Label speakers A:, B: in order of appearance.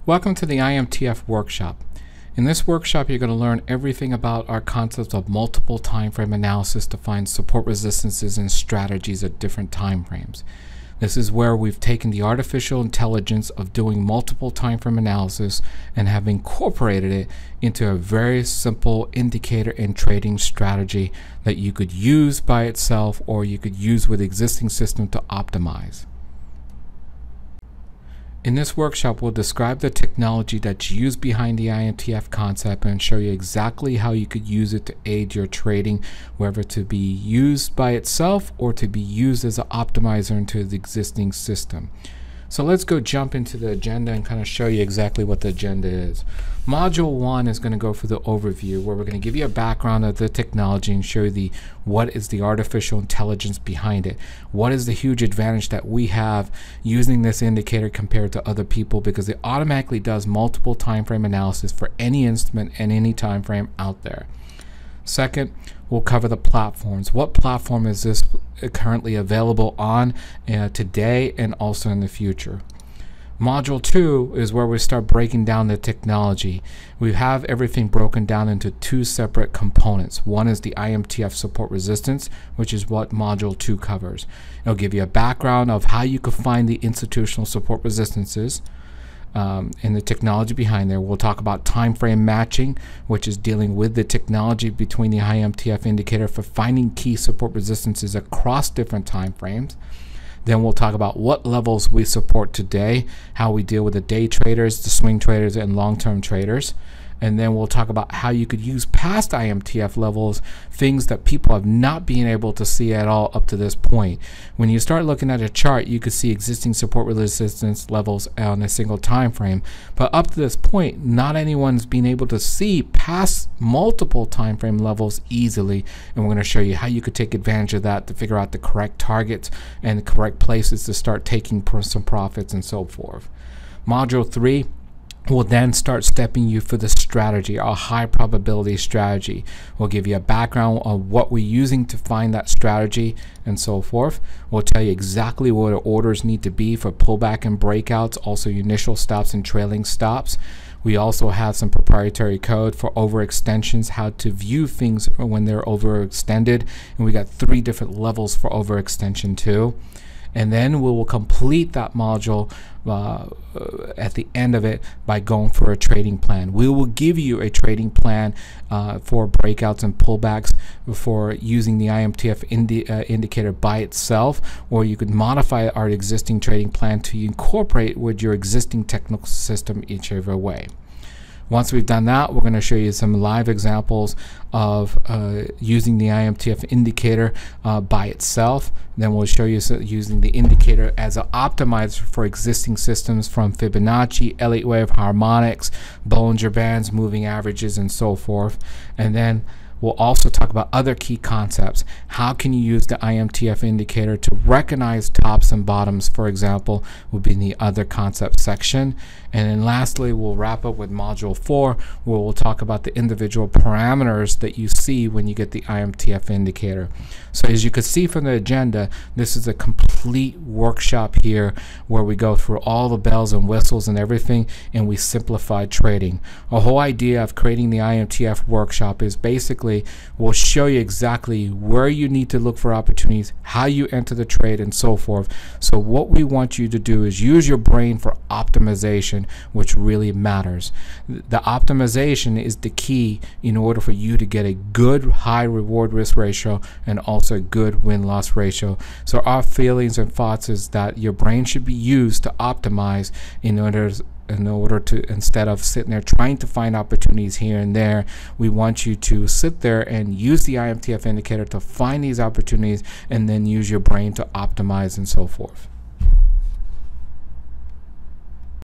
A: Welcome to the IMTF workshop. In this workshop, you're going to learn everything about our concepts of multiple time frame analysis to find support resistances and strategies at different time frames. This is where we've taken the artificial intelligence of doing multiple time frame analysis and have incorporated it into a very simple indicator and trading strategy that you could use by itself or you could use with existing system to optimize. In this workshop, we'll describe the technology that's used behind the IMTF concept and show you exactly how you could use it to aid your trading, whether to be used by itself or to be used as an optimizer into the existing system. So let's go jump into the agenda and kind of show you exactly what the agenda is. Module 1 is going to go for the overview, where we're going to give you a background of the technology and show you what is the artificial intelligence behind it. What is the huge advantage that we have using this indicator compared to other people, because it automatically does multiple time frame analysis for any instrument and any time frame out there. Second, we'll cover the platforms. What platform is this currently available on today and also in the future? Module 2 is where we start breaking down the technology. We have everything broken down into two separate components. One is the IMTF support resistance, which is what Module 2 covers. It'll give you a background of how you could find the institutional support resistances and the technology behind there. We'll talk about time frame matching, which is dealing with the technology between the IMTF indicator for finding key support resistances across different time frames. Then we'll talk about what levels we support today, how we deal with the day traders, the swing traders, and long-term traders. And then we'll talk about how you could use past IMTF levels, things that people have not been able to see at all up to this point. When you start looking at a chart, you could see existing support resistance levels on a single time frame. But up to this point, not anyone's been able to see past multiple time frame levels easily. And we're going to show you how you could take advantage of that to figure out the correct targets and the correct places to start taking some profits and so forth. Module 3 will then start stepping you for the strategy, our high probability strategy. We'll give you a background of what we're using to find that strategy and so forth. We'll tell you exactly what the orders need to be for pullback and breakouts, also initial stops and trailing stops. We also have some proprietary code for overextensions, how to view things when they're overextended. And we got 3 different levels for overextension too. And then we will complete that module at the end of it by going for a trading plan. We will give you a trading plan for breakouts and pullbacks for using the IMTF indicator by itself, or you could modify our existing trading plan to incorporate with your existing technical system whichever way. Once we've done that, we're going to show you some live examples of using the IMTF indicator by itself. Then we'll show you using the indicator as an optimizer for existing systems from Fibonacci, Elliott wave, harmonics, Bollinger Bands, moving averages, and so forth. And then we'll also talk about other key concepts. How can you use the IMTF indicator to recognize tops and bottoms, for example, will be in the other concept section. And then lastly, we'll wrap up with module 4, where we'll talk about the individual parameters that you see when you get the IMTF indicator. So as you can see from the agenda, this is a complete workshop here where we go through all the bells and whistles and everything, and we simplify trading. A whole idea of creating the IMTF workshop is basically we'll show you exactly where you need to look for opportunities, how you enter the trade, and so forth. So what we want you to do is use your brain for optimization, which really matters. The optimization is the key in order for you to get a good high reward risk ratio and also a good win-loss ratio. So our feelings and thoughts is that your brain should be used to optimize in order to, instead of sitting there trying to find opportunities here and there, we want you to sit there and use the IMTF indicator to find these opportunities and then use your brain to optimize and so forth.